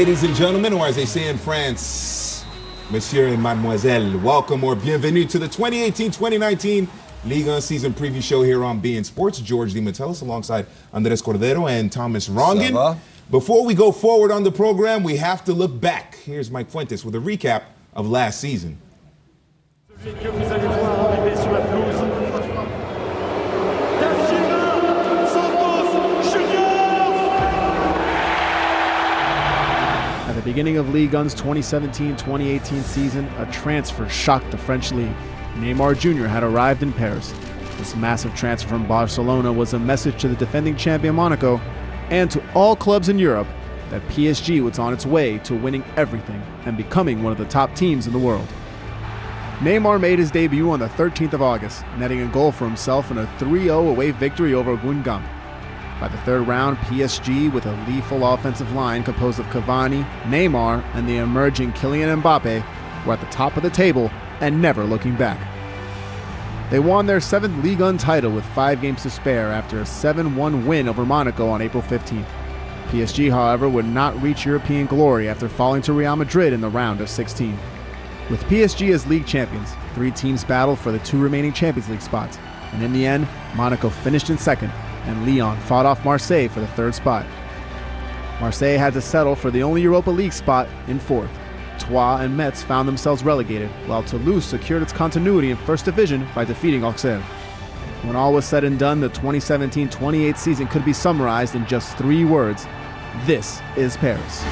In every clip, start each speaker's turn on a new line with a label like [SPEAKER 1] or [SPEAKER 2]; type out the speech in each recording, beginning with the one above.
[SPEAKER 1] Ladies and gentlemen, or as they say in France, Monsieur and Mademoiselle, welcome or bienvenue to the 2018-2019 Ligue season preview show here on beIN Sports. George Metellus alongside Andres Cordero and Thomas Rongen. Before we go forward on the program, we have to look back. Here's Mike Fuentes with a recap of last season.
[SPEAKER 2] At the beginning of Ligue 1's 2017-2018 season, a transfer shocked the French league. Neymar Jr. had arrived in Paris. This massive transfer from Barcelona was a message to the defending champion Monaco and to all clubs in Europe that PSG was on its way to winning everything and becoming one of the top teams in the world. Neymar made his debut on the 13th of August, netting a goal for himself in a 3-0 away victory over Rongen. By the third round, PSG, with a lethal offensive line composed of Cavani, Neymar, and the emerging Kylian Mbappe, were at the top of the table and never looking back. They won their 7th Ligue 1 title with 5 games to spare after a 7-1 win over Monaco on April 15th. PSG, however, would not reach European glory after falling to Real Madrid in the round of 16. With PSG as league champions, 3 teams battled for the 2 remaining Champions League spots, and in the end, Monaco finished in 2nd, and Lyon fought off Marseille for the 3rd spot. Marseille had to settle for the only Europa League spot in 4th. Troyes and Metz found themselves relegated, while Toulouse secured its continuity in 1st Division by defeating Auxerre. When all was said and done, the 2017-28 season could be summarized in just 3 words: this is Paris.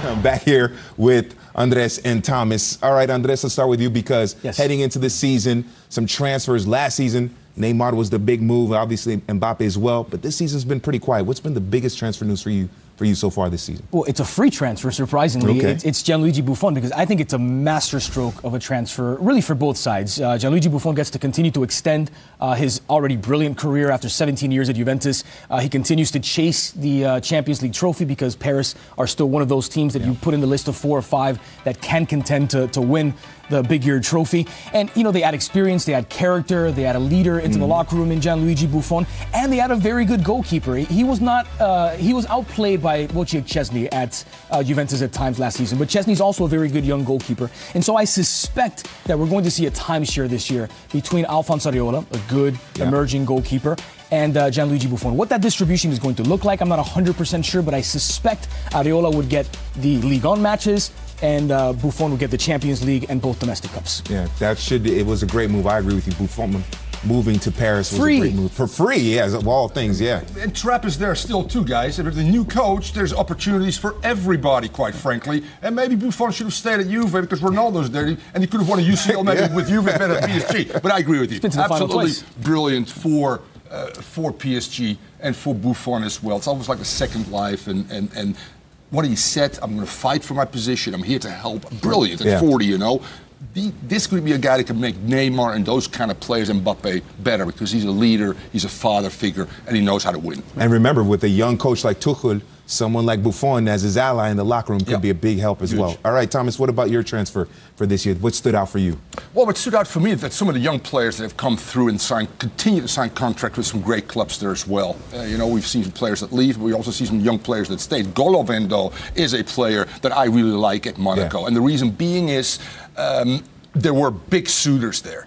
[SPEAKER 1] I'm back here with Andres and Thomas. All right, Andres, let's start with you because heading into the season, some transfers last season. Neymar was the big move, obviously Mbappe as well, but this season's been pretty quiet. What's been the biggest transfer news for you so far this season?
[SPEAKER 3] Well, it's a free transfer, surprisingly.
[SPEAKER 1] Okay.
[SPEAKER 3] It's Gianluigi Buffon, because I think it's a masterstroke of a transfer, really for both sides. Gianluigi Buffon gets to continue to extend his already brilliant career after 17 years at Juventus. He continues to chase the Champions League trophy because Paris are still one of those teams that you put in the list of 4 or 5 that can contend to win the big year trophy. And, you know, they add experience, they add character, they add a leader into the locker room in Gianluigi Buffon, and they add a very good goalkeeper. He was outplayed by Wojciech Szczesny at Juventus at times last season, but Szczesny's also a very good young goalkeeper. And so I suspect that we're going to see a timeshare this year between Alphonse Areola, a good emerging goalkeeper, and Gianluigi Buffon. What that distribution is going to look like, I'm not 100% sure, but I suspect Areola would get the Ligue 1 matches, and Buffon would get the Champions League and both domestic cups.
[SPEAKER 1] Yeah, it was a great move. I agree with you. Buffon moving to Paris was a great move. For free, yeah, of all things, yeah.
[SPEAKER 4] And Trapp is there still too, guys. If there's a new coach, there's opportunities for everybody, quite frankly. And maybe Buffon should have stayed at Juve because Ronaldo's there, and he could have won a UCL maybe with Juve better at PSG. But I agree with you. Absolutely brilliant for PSG and for Buffon as well. It's almost like a second life, and what he said, I'm going to fight for my position. I'm here to help. Brilliant at 40, you know. This could be a guy that can make Neymar and those kind of players, Mbappe, better because he's a leader, he's a father figure, and he knows how to win.
[SPEAKER 1] And remember, with a young coach like Tuchel, someone like Buffon as his ally in the locker room could be a big help as well. All right, Thomas, what about your transfer for this year? What stood out for you?
[SPEAKER 4] Well, what stood out for me is that some of the young players that have come through and continue to sign contracts with some great clubs there as well. You know, we've seen some players that leave, but we also see some young players that stayed. Golovin, though, is a player that I really like at Monaco. And the reason being is there were big suitors there.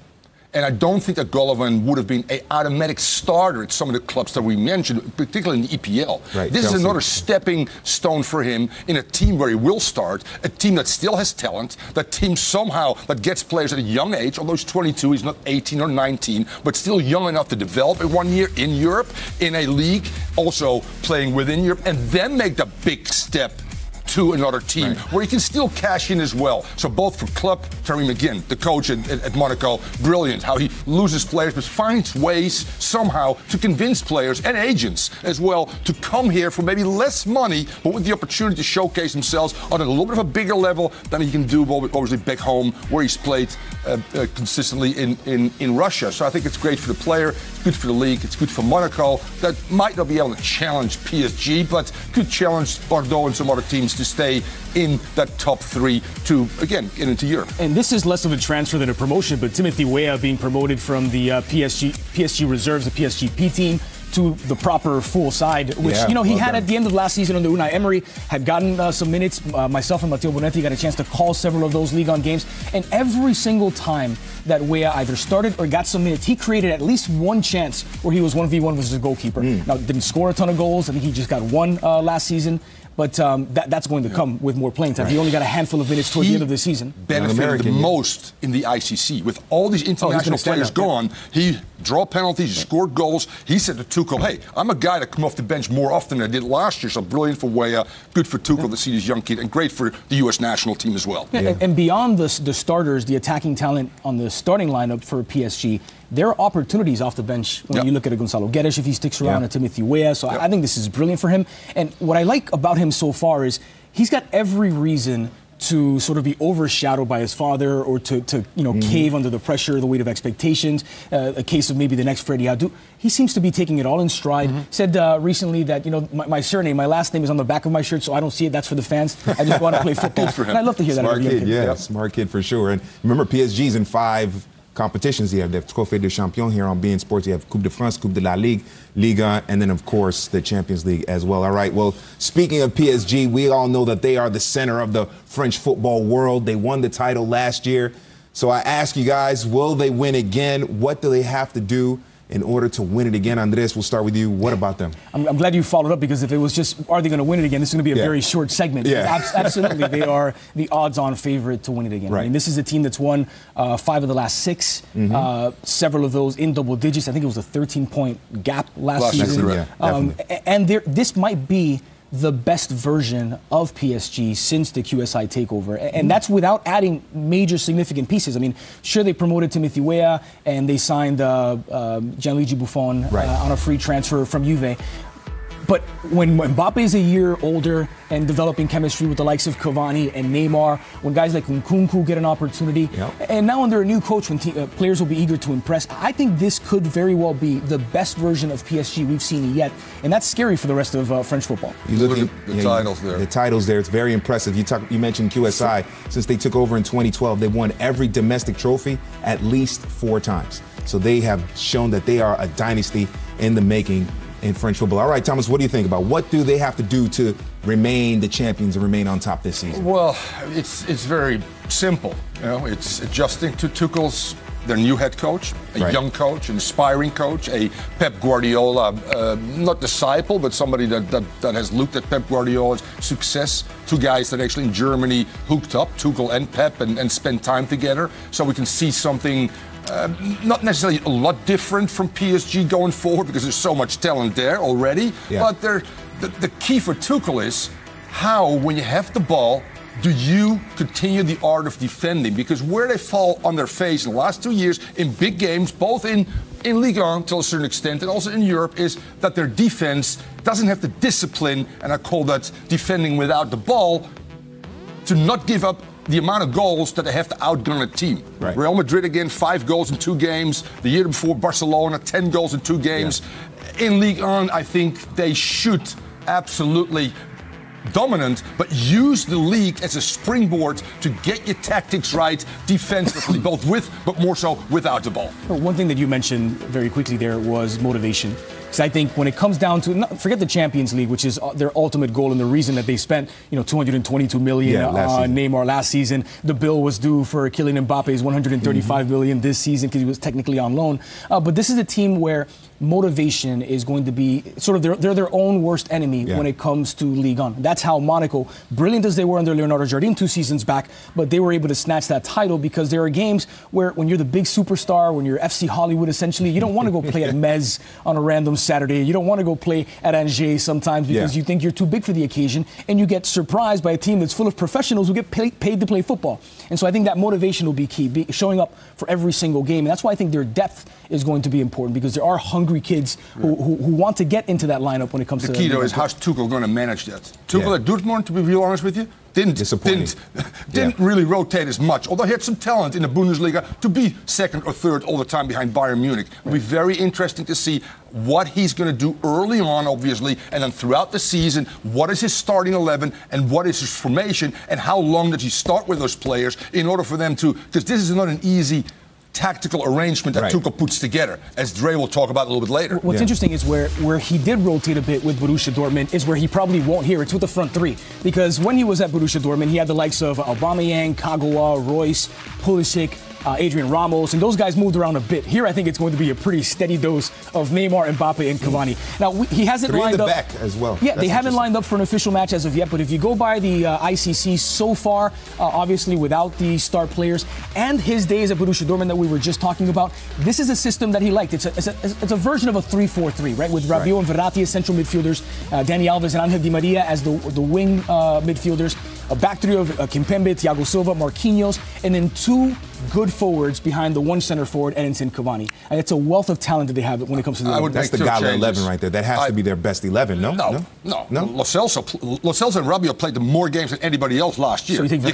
[SPEAKER 4] And I don't think that Golovin would have been an automatic starter at some of the clubs that we mentioned, particularly in the EPL.
[SPEAKER 1] Right,
[SPEAKER 4] this
[SPEAKER 1] Chelsea.
[SPEAKER 4] is another stepping stone for him in a team where he will start, a team that still has talent, that team somehow that gets players at a young age, although he's 22, he's not 18 or 19, but still young enough to develop in 1 year in Europe, in a league, also playing within Europe, and then make the big step to another team where he can still cash in as well. So both for club, Terry McGinn, the coach at Monaco, brilliant how he loses players but finds ways somehow to convince players and agents as well to come here for maybe less money but with the opportunity to showcase themselves on a little bit of a bigger level than he can do obviously back home where he's played consistently in Russia. So I think it's great for the player, it's good for the league, it's good for Monaco that might not be able to challenge PSG but could challenge Bordeaux and some other teams to stay in that top 3 to, again, get into Europe.
[SPEAKER 3] And this is less of a transfer than a promotion, but Timothy Weah being promoted from the PSG reserves, the PSG P team, to the proper full side, which,
[SPEAKER 1] Yeah,
[SPEAKER 3] you know, he
[SPEAKER 1] well
[SPEAKER 3] had
[SPEAKER 1] done.
[SPEAKER 3] at the end of last season under Unai Emery, had gotten some minutes. Myself and Matteo Bonetti got a chance to call several of those Ligue 1 games. And every single time that Weah either started or got some minutes, he created at least one chance where he was 1v1 versus a goalkeeper. Now, didn't score a ton of goals. I think he just got one last season. But that's going to come with more playing time. He only got a handful of minutes toward the end of the season.
[SPEAKER 4] Benefited the most in the ICC. With all these international players gone, he drew penalties, he scored goals. He said to Tuchel, hey, I'm a guy that come off the bench more often than I did last year. So brilliant for Weah, good for Tuchel to see this young kid, and great for the U.S. national team as well.
[SPEAKER 3] And beyond the starters, the attacking talent on the starting lineup for PSG, there are opportunities off the bench when you look at a Gonzalo Guedes if he sticks around, and Timothy Weah. So I think this is brilliant for him. And what I like about him so far is he's got every reason to sort of be overshadowed by his father or to cave under the pressure, the weight of expectations, a case of maybe the next Freddie Adu. He seems to be taking it all in stride. Said recently that, you know, my surname, my last name is on the back of my shirt, so I don't see it. That's for the fans. I just want to play football.
[SPEAKER 4] For him.
[SPEAKER 3] And I love to hear
[SPEAKER 1] Smart
[SPEAKER 3] that.
[SPEAKER 1] Kid, smart kid for sure. And remember, PSG's in 5 competitions. You have the Trophée des Champions here on beIN Sports. You have Coupe de France, Coupe de la Ligue, Ligue, and then, of course, the Champions League as well. All right, well, speaking of PSG, we all know that they are the center of the French football world. They won the title last year. So I ask you guys, will they win again? What do they have to do in order to win it again? Andres, we'll start with you. What about them?
[SPEAKER 3] I'm glad you followed up, because if it was just, are they going to win it again, this is going to be a very short segment. Absolutely, they are the odds-on favorite to win it again.
[SPEAKER 1] Right.
[SPEAKER 3] I mean, this is a team that's won 5 of the last 6, several of those in double digits. I think it was a 13-point gap last season. And this might be the best version of PSG since the QSI takeover. And that's without adding major significant pieces. I mean, sure, they promoted Timothy Weah and they signed Gianluigi Buffon on a free transfer from Juve. But when Mbappe is a year older and developing chemistry with the likes of Cavani and Neymar, when guys like Nkunku get an opportunity, and now under a new coach when players will be eager to impress, I think this could very well be the best version of PSG we've seen yet, and that's scary for the rest of French football.
[SPEAKER 4] You look at the titles there.
[SPEAKER 1] The titles there, it's very impressive. You mentioned QSI. Since they took over in 2012, they won every domestic trophy at least 4 times. So they have shown that they are a dynasty in the making in French football. All right, Thomas, what do you think about what do they have to do to remain the champions and remain on top this season?
[SPEAKER 4] Well, it's very simple. You know, it's adjusting to Tuchel's, their new head coach, a young coach, an aspiring coach, a Pep Guardiola, not disciple, but somebody that has looked at Pep Guardiola's success. 2 guys that actually in Germany hooked up, Tuchel and Pep, and spent time together. So we can see something not necessarily a lot different from PSG going forward, because there's so much talent there already. But the key for Tuchel is how, when you have the ball, do you continue the art of defending? Because where they fall on their face in the last 2 years in big games, both in Ligue 1 to a certain extent and also in Europe, is that their defense doesn't have the discipline, and I call that defending without the ball, to not give up the amount of goals that they have to outgun a team. Real Madrid, again, 5 goals in 2 games. The year before, Barcelona, 10 goals in 2 games. In Ligue 1, I think they should absolutely dominant, but use the league as a springboard to get your tactics right defensively, both with, but more so without the ball.
[SPEAKER 3] One thing that you mentioned very quickly there was motivation. Because I think when it comes down to, forget the Champions League, which is their ultimate goal and the reason that they spent, $222 million on Neymar last season. The bill was due for Kylian Mbappe's $135 million this season because he was technically on loan. But this is a team where motivation is going to be sort of they're their own worst enemy when it comes to Ligue 1. That's how Monaco, brilliant as they were under Leonardo Jardim 2 seasons back, but they were able to snatch that title because there are games where when you're the big superstar, when you're FC Hollywood essentially, you don't want to go play at Metz on a random Saturday. You don't want to go play at Angers sometimes because you think you're too big for the occasion, and you get surprised by a team that's full of professionals who get paid to play football. And so I think that motivation will be key, showing up for every single game. And that's why I think their depth is going to be important, because there are hungry kids who want to get into that lineup when it comes to
[SPEAKER 4] the key, though, is how's Tuchel going to manage that? Tuchel at Dortmund, to be real honest with you, didn't really rotate as much, although he had some talent in the Bundesliga to be 2nd or 3rd all the time behind Bayern Munich. It'll be very interesting to see what he's going to do early on, obviously, and then throughout the season, what is his starting 11 and what is his formation, and how long does he start with those players in order for them to, because this is not an easy tactical arrangement that Tuchel puts together, as Dre will talk about a little bit later.
[SPEAKER 3] What's interesting is where he did rotate a bit with Borussia Dortmund is where he probably won't hear. It's with the front three. Because when he was at Borussia Dortmund, he had the likes of Aubameyang, Kagawa, Royce, Pulisic, Adrian Ramos, and those guys moved around a bit. Here, I think it's going to be a pretty steady dose of Neymar, Mbappe, and Cavani. Now, he hasn't lined up
[SPEAKER 1] back as well.
[SPEAKER 3] Yeah, they haven't lined up for an official match as of yet. But if you go by the ICC so far, obviously without the star players and his days at Borussia Dortmund that we were just talking about, this is a system that he liked. It's a version of a 3-4-3, right? With Rabiot and Verratti as central midfielders, Dani Alves and Angel Di Maria as the wing midfielders, a back three of Kimpembe, Thiago Silva, Marquinhos, and then two good forwards behind the one center forward, Edinson Cavani. And it's a wealth of talent that they have when it comes to the
[SPEAKER 1] That's the Gala 11 right there. That has to be their best 11, no?
[SPEAKER 4] No. Lo Celso and Rabiot played more games than anybody else last year.
[SPEAKER 3] So you think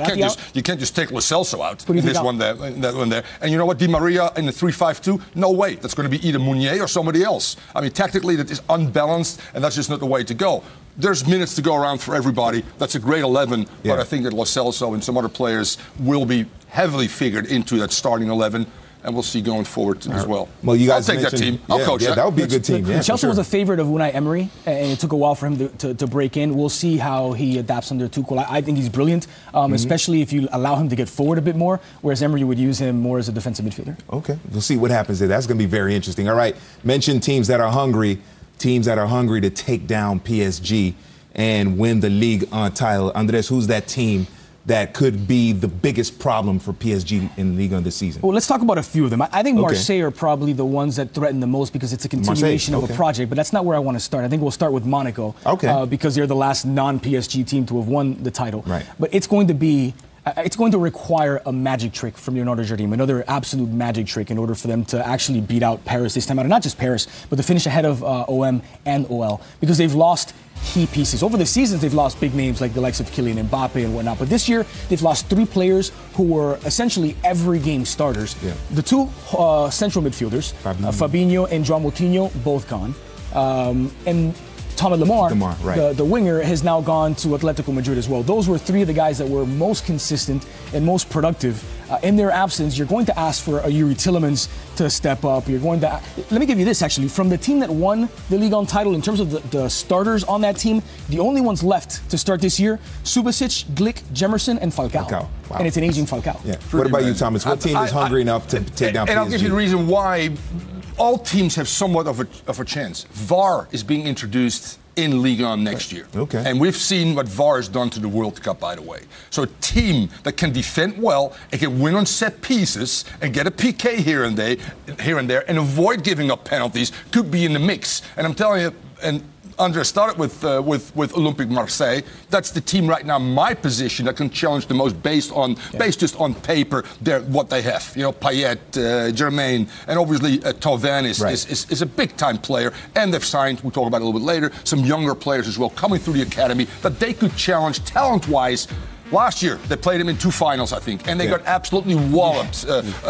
[SPEAKER 4] you can't just take Lo Celso out in this one there, that one there. And you know what? Di Maria in the 3-5-2? No way. That's going to be either Meunier or somebody else. I mean, tactically, that is unbalanced, and that's just not the way to go. There's minutes to go around for everybody. That's a great 11, but I think that Lo Celso and some other players will be heavily figured into that starting 11, and we'll see going forward as well.
[SPEAKER 1] Well, you guys
[SPEAKER 4] I'll take that team. I'll coach that.
[SPEAKER 1] That would be a good team.
[SPEAKER 3] Chelsea was a favorite of Unai Emery, and it took a while for him to break in. We'll see how he adapts under Tuchel. I think he's brilliant, especially if you allow him to get forward a bit more, whereas Emery would use him more as a defensive midfielder.
[SPEAKER 1] Okay, we'll see what happens there. That's going to be very interesting. All right, mention teams that are hungry to take down PSG and win the Ligue 1 title. Andres, who's that team that could be the biggest problem for PSG in Ligue 1 this season?
[SPEAKER 3] Well, let's talk about a few of them. I think Marseille are probably the ones that threaten the most because it's a continuation of a project, but that's not where I want to start. I think we'll start with Monaco because they're the last non-PSG team to have won the title.
[SPEAKER 1] Right.
[SPEAKER 3] But it's going to require a magic trick from Leonardo Jardim, another absolute magic trick in order for them to actually beat out Paris this time out. And not just Paris, but to finish ahead of OM and OL because they've lost key pieces. Over the seasons, they've lost big names like the likes of Kylian Mbappe and whatnot. But this year, they've lost three players who were essentially every game starters. Yeah. The two central midfielders, Fabinho and João Moutinho, both gone. And Thomas Lemar, the winger, has now gone to Atletico Madrid as well. Those were three of the guys that were most consistent and most productive. In their absence, you're going to ask for a Yuri Tillemans to step up. You're going to... Let me give you this, actually. From the team that won the Ligue 1 title, in terms of the starters on that team, the only ones left to start this year, Subasic, Glick, Jemerson, and Falcao. Wow. And it's an aging Falcao.
[SPEAKER 1] Yeah. What about you, Thomas? What team is hungry enough to take down PSG?
[SPEAKER 4] And I'll give you the reason why all teams have somewhat of a chance. VAR is being introduced in Ligue 1 next year. Okay. And we've seen what VAR has done to the World Cup, by the way. So a team that can defend well and can win on set pieces and get a PK here and there and avoid giving up penalties could be in the mix. And I'm telling you, and Andre started with Olympique Marseille. That's the team right now, my position, that can challenge the most based just on paper, what they have. You know, Payet, Germain, and obviously Thauvin is a big-time player. And they've signed, we'll talk about it a little bit later, some younger players as well coming through the academy that they could challenge talent-wise. Last year, they played them in two finals, I think, and they got absolutely walloped,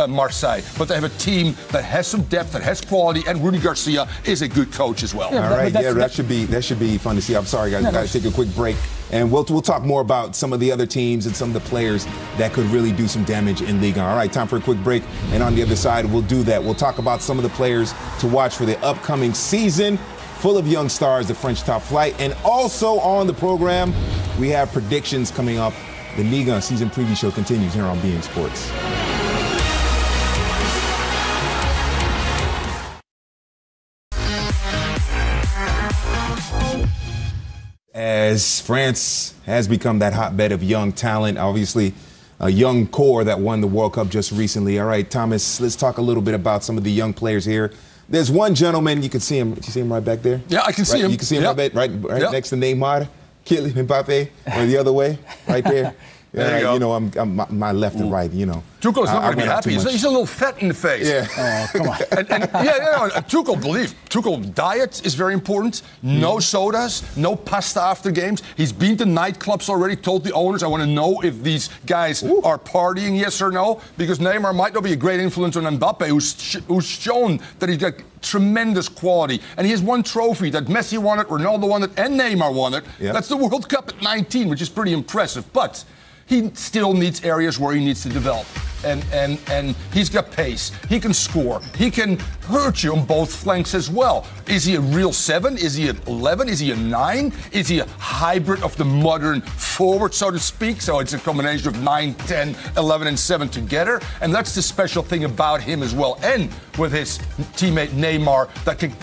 [SPEAKER 4] Marseille. But they have a team that has some depth, that has quality, and Rudy Garcia is a good coach as well.
[SPEAKER 1] Yeah, all right, that should be fun to see. I'm sorry, guys, we've got to take a quick break, and we'll talk more about some of the other teams and some of the players that could really do some damage in Ligue 1. All right, time for a quick break, and on the other side, we'll do that. We'll talk about some of the players to watch for the upcoming season, full of young stars, the French top flight, and also on the program, we have predictions coming up. The Ligue 1 season preview show continues here on beIN Sports. As France has become that hotbed of young talent, obviously a young core that won the World Cup just recently. All right, Thomas, let's talk a little bit about some of the young players here. There's one gentleman, you can see him. You see him right back there?
[SPEAKER 4] Yeah, I can see him.
[SPEAKER 1] You can see him right next to Neymar. Kylian Mbappe, or the other way, right there.
[SPEAKER 4] There you go.
[SPEAKER 1] You know, my left and right, you know.
[SPEAKER 4] Tuchel's not going to be happy. He's a little fat in the face.
[SPEAKER 1] Yeah.
[SPEAKER 3] Oh, come on.
[SPEAKER 4] Tuchel diet is very important. No sodas, no pasta after games. He's been to nightclubs already, told the owners, I want to know if these guys are partying, yes or no, because Neymar might not be a great influence on Mbappe, who's shown that he's got tremendous quality. And he has one trophy that Messi won it, Ronaldo won it, and Neymar won it. Yep. That's the World Cup at 19, which is pretty impressive. But he still needs areas where he needs to develop. and he's got pace. He can score. He can hurt you on both flanks as well. Is he a real 7? Is he an 11? Is he a 9? Is he a hybrid of the modern forward, so to speak? So it's a combination of 9, 10, 11, and 7 together. And that's the special thing about him as well. And with his teammate Neymar,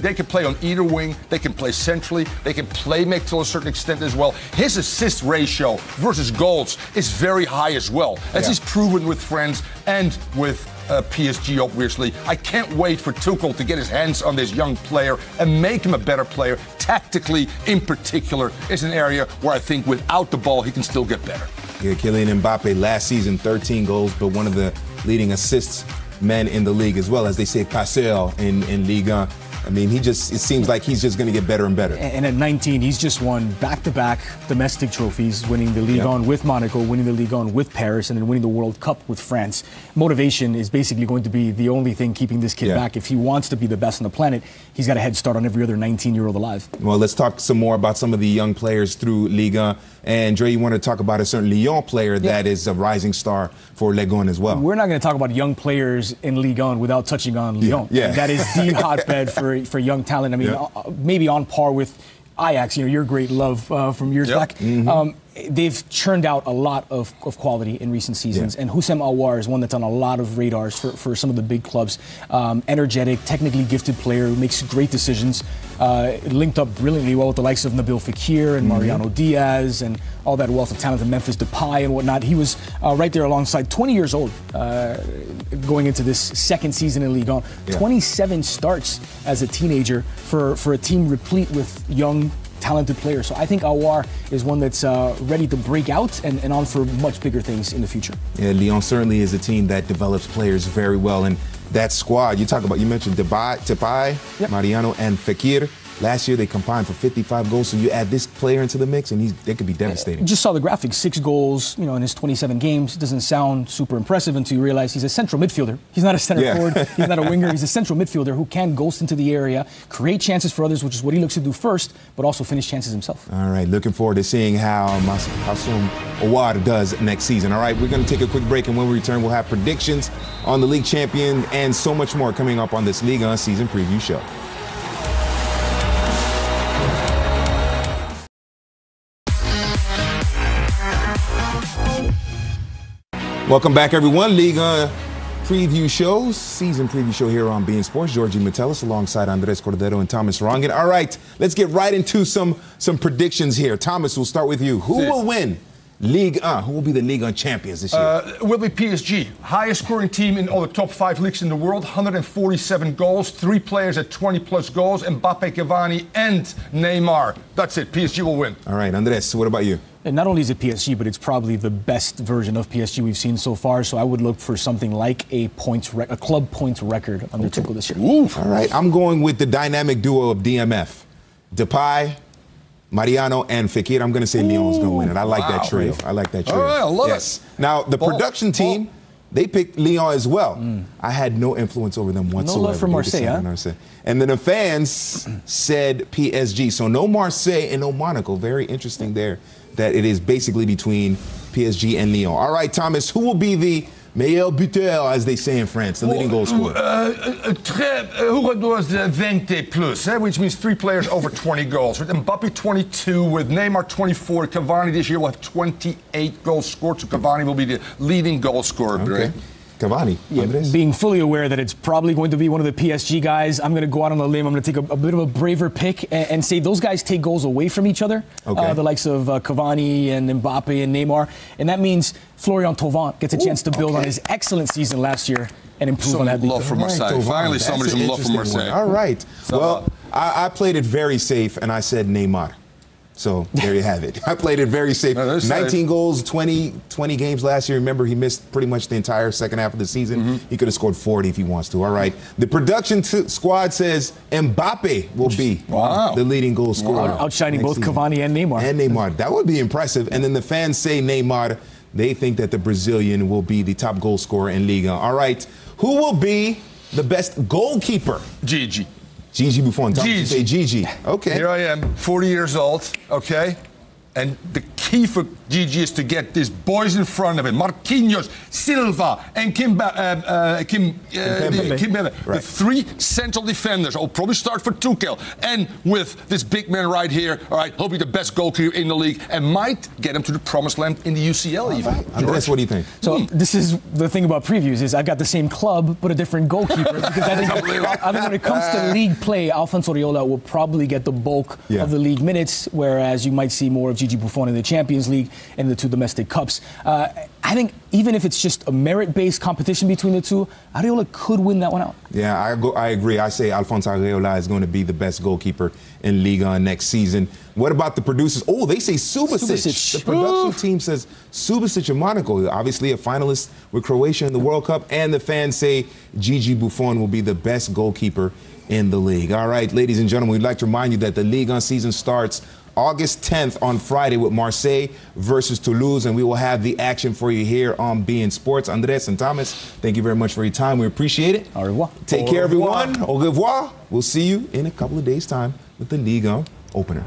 [SPEAKER 4] they can play on either wing. They can play centrally. They can play make to a certain extent as well. His assist ratio versus goals is very high as well, as he's proven with France and with PSG, obviously. I can't wait for Tuchel to get his hands on this young player and make him a better player. Tactically, in particular, is an area where I think without the ball, he can still get better.
[SPEAKER 1] Yeah, Kylian Mbappe last season, 13 goals, but one of the leading assists men in the league as well, as they say, passeur in Ligue 1. I mean, it seems like he's just going to get better and better.
[SPEAKER 3] And at 19, he's just won back-to-back domestic trophies, winning the Ligue 1 with Monaco, winning the Ligue 1 with Paris, and then winning the World Cup with France. Motivation is basically going to be the only thing keeping this kid back. If he wants to be the best on the planet, he's got a head start on every other 19-year-old alive.
[SPEAKER 1] Well, let's talk some more about some of the young players through Ligue 1. And Dre, you want to talk about a certain Lyon player that is a rising star for Ligue 1 as well.
[SPEAKER 3] We're not going to talk about young players in Ligue 1 without touching on Lyon.
[SPEAKER 1] Yeah.
[SPEAKER 3] That is the hotbed for young talent. I mean, maybe on par with Ajax, your great love from years back. They've churned out a lot of quality in recent seasons, and Houssem Aouar is one that's on a lot of radars for some of the big clubs. Energetic, technically gifted player who makes great decisions. Linked up brilliantly well with the likes of Nabil Fekir and Mariano Diaz and all that wealth of talent in Memphis Depay and whatnot. He was right there alongside, 20 years old, going into this second season in Ligue 1. 27 starts as a teenager for a team replete with young, talented players. So I think Aouar is one that's ready to break out and on for much bigger things in the future.
[SPEAKER 1] Yeah, Lyon certainly is a team that develops players very well. And that squad, you mentioned Depay, Mariano, and Fekir. Last year, they combined for 55 goals. So you add this player into the mix, and they could be devastating.
[SPEAKER 3] Just saw the graphics, 6 goals, in his 27 games. It doesn't sound super impressive until you realize he's a central midfielder. He's not a center forward. He's not a winger. He's a central midfielder who can ghost into the area, create chances for others, which is what he looks to do first, but also finish chances himself.
[SPEAKER 1] All right, looking forward to seeing how Houssem Aouar does next season. All right, we're going to take a quick break, and when we return, we'll have predictions on the league champion and so much more coming up on this Ligue 1 season preview show. Welcome back, everyone. Ligue 1 preview show, season preview show here on beIN Sports. Georgie Metellus alongside Andres Cordero and Thomas Rongen. All right, let's get right into some predictions here. Thomas, we'll start with you. Who will win Ligue 1? Who will be the Ligue 1 champions this year?
[SPEAKER 4] It will be PSG. Highest scoring team in all the top 5 leagues in the world. 147 goals, 3 players at 20-plus goals. Mbappe, Cavani, and Neymar. That's it. PSG will win.
[SPEAKER 1] All right, Andres, what about you?
[SPEAKER 3] And not only is it PSG, but it's probably the best version of PSG we've seen so far. So I would look for something like a club points record under Tuchel this year.
[SPEAKER 1] Oof. All right, I'm going with the dynamic duo of DMF. Depay, Mariano, and Fekir. I'm going to say Lyon's going to win it. I like that trio. I like that trio.
[SPEAKER 4] All right, I love it.
[SPEAKER 1] Now, the production team, they picked Lyon as well. I had no influence over them whatsoever.
[SPEAKER 3] No love for Marseille, huh?
[SPEAKER 1] And then the fans said PSG. So no Marseille and no Monaco. Very interesting there that it is basically between PSG and Lyon. All right, Thomas, who will be the meilleur buteur, as they say in France, the leading goal scorer?
[SPEAKER 4] Who was 20 plus, which means 3 players over 20 goals. With Mbappe 22, with Neymar 24. Cavani this year will have 28 goals scored, so Cavani will be the leading goal scorer.
[SPEAKER 1] Okay. Cavani.
[SPEAKER 3] Yeah, being fully aware that it's probably going to be one of the PSG guys, I'm going to go out on a limb. I'm going to take a bit of a braver pick and say those guys take goals away from each other, the likes of Cavani and Mbappe and Neymar. And that means Florian Thauvin gets a chance to build on his excellent season last year and improve on that.
[SPEAKER 4] Love for Marseille. Right, Finally, somebody's in love for Marseille.
[SPEAKER 1] All right. Well, I played it very safe, and I said Neymar. So there you have it. I played it very safe. 19 goals, 20 games last year. Remember, he missed pretty much the entire second half of the season. He could have scored 40 if he wants to. All right. The production squad says Mbappe will be the leading goal scorer.
[SPEAKER 3] Outshining both Cavani and Neymar.
[SPEAKER 1] That would be impressive. And then the fans say Neymar. They think that the Brazilian will be the top goal scorer in Ligue 1. All right. Who will be the best goalkeeper?
[SPEAKER 4] Gigi.
[SPEAKER 1] Gigi Buffon. Gigi. Say Gigi. Okay.
[SPEAKER 4] Here I am, 40 years old, okay? And the key for Gigi is to get these boys in front of him. Marquinhos, Silva, and Kimpembe.
[SPEAKER 1] Right.
[SPEAKER 4] The three central defenders. I'll probably start for Tuchel. And with this big man right here, all right, he'll be the best goalkeeper in the league and might get him to the promised land in the UCL even.
[SPEAKER 1] Andres, what do you think?
[SPEAKER 3] So this is the thing about previews is I've got the same club but a different goalkeeper because I think when it comes to league play, Alfonso Areola will probably get the bulk of the league minutes, whereas you might see more of Gigi Buffon in the Champions League and the two domestic cups. I think even if it's just a merit-based competition between the two, Areola could win that one out.
[SPEAKER 1] Yeah, I agree. I say Alfonso Areola is going to be the best goalkeeper in Ligue 1 next season. What about the producers? Oh, they say Subasic. The production team says Subasic of Monaco. Obviously a finalist with Croatia in the World Cup. And the fans say Gigi Buffon will be the best goalkeeper in the league. All right, ladies and gentlemen, we'd like to remind you that the Ligue 1 season starts August 10th on Friday with Marseille versus Toulouse, and we will have the action for you here on beIN Sports. Andres and Thomas, thank you very much for your time. We appreciate it.
[SPEAKER 3] Au revoir.
[SPEAKER 1] Take care, everyone. Au revoir. We'll see you in a couple of days' time with the Ligue 1 opener.